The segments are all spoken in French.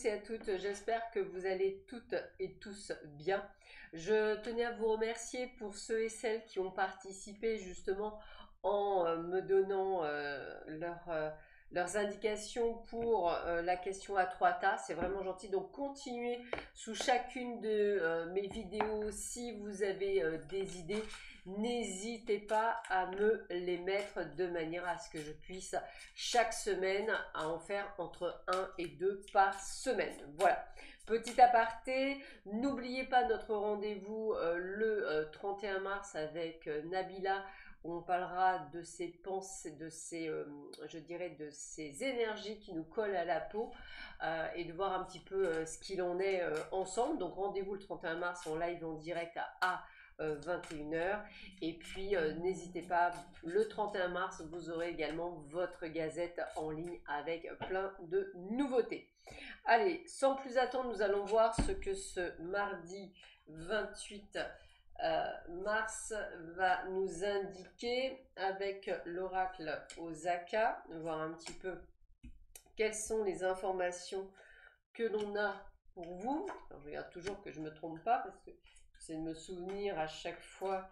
et à toutes, j'espère que vous allez toutes et tous bien. Je tenais à vous remercier pour ceux et celles qui ont participé justement en me donnant leurs indications pour la question à 3 tas. C'est vraiment gentil, donc continuez sous chacune de mes vidéos si vous avez des idées. N'hésitez pas à me les mettre de manière à ce que je puisse chaque semaine à en faire entre 1 et 2 par semaine. Voilà, petit aparté, n'oubliez pas notre rendez-vous le 31 mars avec Nabila, où on parlera de ces pensées, de ces, je dirais, de ces énergies qui nous collent à la peau et de voir un petit peu ce qu'il en est ensemble. Donc rendez-vous le 31 mars en live en direct à 21h. Et puis n'hésitez pas, le 31 mars, vous aurez également votre gazette en ligne avec plein de nouveautés. Allez, sans plus attendre, nous allons voir ce que ce mardi 28 mars va nous indiquer avec l'oracle Osaka. Voir un petit peu quelles sont les informations que l'on a pour vous. Alors, je regarde toujours que je ne me trompe pas parce que j'essaie de me souvenir à chaque fois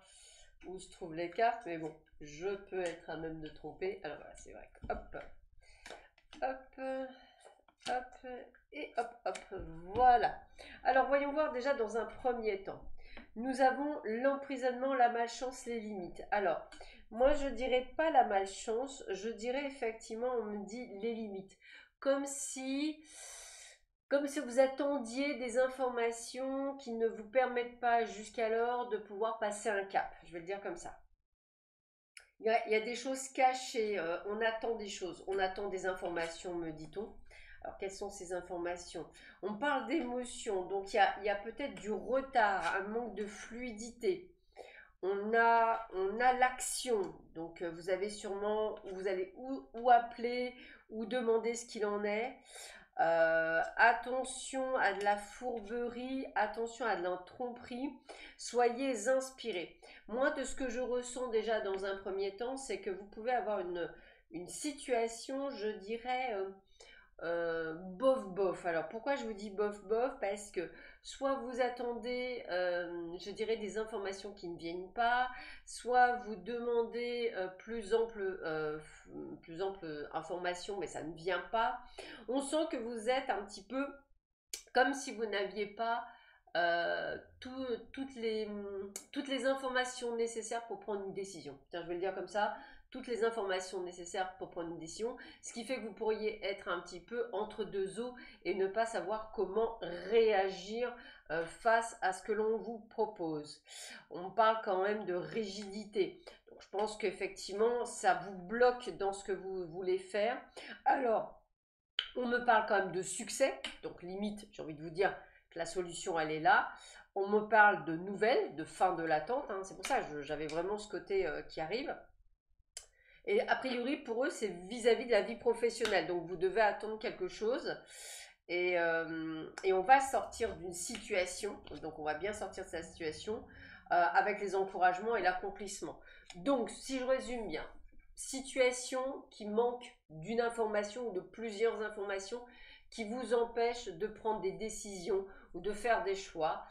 où se trouvent les cartes, mais bon, je peux être à même de tromper. Alors voilà, c'est vrai que hop, hop, hop, et hop, hop, voilà. Alors voyons voir déjà dans un premier temps. Nous avons l'emprisonnement, la malchance, les limites. Alors, moi je dirais pas la malchance, je dirais effectivement, on me dit les limites. Comme si vous attendiez des informations qui ne vous permettent pas jusqu'alors de pouvoir passer un cap. Je vais le dire comme ça. Il y a des choses cachées, on attend des choses, on attend des informations, me dit-on. Alors, quelles sont ces informations? On parle d'émotions, donc il y a peut-être du retard, un manque de fluidité. On a l'action, donc vous avez sûrement, vous allez ou appeler ou demander ce qu'il en est. Attention à de la fourberie, attention à de la tromperie, soyez inspirés. Moi, de ce que je ressens déjà dans un premier temps, c'est que vous pouvez avoir une situation, je dirais, bof bof. Alors pourquoi je vous dis bof bof? Parce que soit vous attendez, je dirais, des informations qui ne viennent pas, soit vous demandez plus ample information, mais ça ne vient pas. On sent que vous êtes un petit peu comme si vous n'aviez pas toutes les informations nécessaires pour prendre une décision. Tiens, je vais le dire comme ça, toutes les informations nécessaires pour prendre une décision, ce qui fait que vous pourriez être un petit peu entre deux eaux et ne pas savoir comment réagir face à ce que l'on vous propose. On parle quand même de rigidité. Donc, je pense qu'effectivement, ça vous bloque dans ce que vous voulez faire. Alors, on me parle quand même de succès, donc limite, j'ai envie de vous dire que la solution, elle est là. On me parle de nouvelles, de fin de l'attente, hein. C'est pour ça que j'avais vraiment ce côté qui arrive. Et a priori, pour eux, c'est vis-à-vis de la vie professionnelle. Donc, vous devez attendre quelque chose. Et on va sortir d'une situation, donc on va bien sortir de cette situation avec les encouragements et l'accomplissement. Donc, si je résume bien, situation qui manque d'une information ou de plusieurs informations qui vous empêchent de prendre des décisions ou de faire des choix.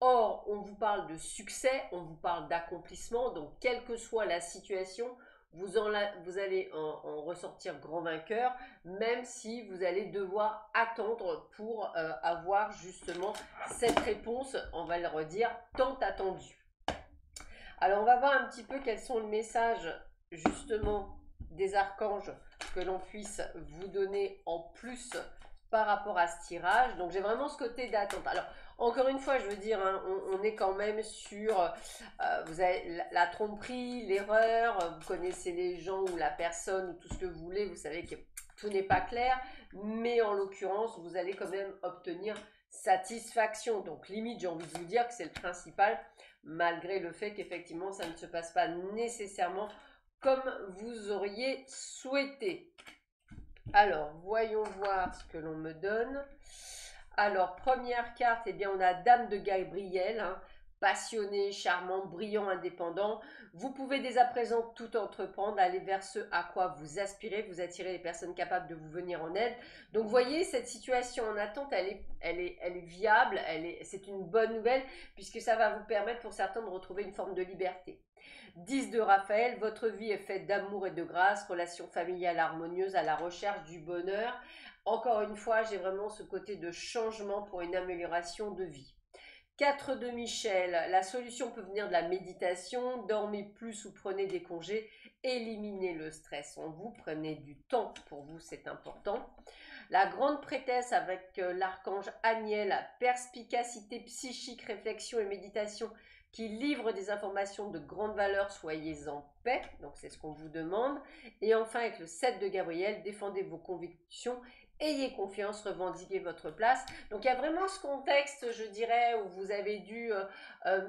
Or, on vous parle de succès, on vous parle d'accomplissement, donc quelle que soit la situation, vous allez en ressortir grand vainqueur, même si vous allez devoir attendre pour avoir justement cette réponse, on va le redire, tant attendue. Alors, on va voir un petit peu quels sont les messages justement des archanges que l'on puisse vous donner en plus par rapport à ce tirage. Donc j'ai vraiment ce côté d'attente. Alors encore une fois, je veux dire, hein, on est quand même sur vous avez la tromperie, l'erreur, vous connaissez les gens ou la personne ou tout ce que vous voulez, vous savez que tout n'est pas clair, mais en l'occurrence, vous allez quand même obtenir satisfaction. Donc limite, j'ai envie de vous dire que c'est le principal, malgré le fait qu'effectivement, ça ne se passe pas nécessairement comme vous auriez souhaité. Alors, voyons voir ce que l'on me donne. Alors, première carte, eh bien, on a Dame de Gabriel, hein, passionné, charmant, brillant, indépendant. Vous pouvez dès à présent tout entreprendre, aller vers ce à quoi vous aspirez, vous attirez les personnes capables de vous venir en aide. Donc vous voyez, cette situation en attente, elle est viable, c'est une bonne nouvelle puisque ça va vous permettre pour certains de retrouver une forme de liberté. 10 de Raphaël, votre vie est faite d'amour et de grâce, relation familiale harmonieuse, à la recherche du bonheur. Encore une fois, j'ai vraiment ce côté de changement pour une amélioration de vie. 4 de Michel, la solution peut venir de la méditation, dormez plus ou prenez des congés, éliminez le stress en vous, prenez du temps pour vous, c'est important. La grande prêtresse avec l'archange Aniel, perspicacité psychique, réflexion et méditation qui livre des informations de grande valeur, soyez en paix, donc c'est ce qu'on vous demande. Et enfin avec le 7 de Gabriel, défendez vos convictions, ayez confiance, revendiquez votre place. Donc il y a vraiment ce contexte, je dirais, où vous avez dû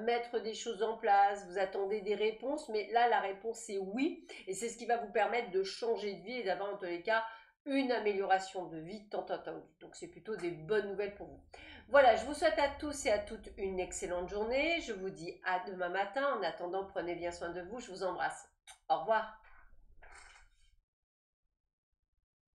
mettre des choses en place, vous attendez des réponses, mais là la réponse est oui, et c'est ce qui va vous permettre de changer de vie et d'avoir en tous les cas une amélioration de vie tant attendue. Donc c'est plutôt des bonnes nouvelles pour vous. Voilà, je vous souhaite à tous et à toutes une excellente journée. Je vous dis à demain matin. En attendant, prenez bien soin de vous. Je vous embrasse. Au revoir.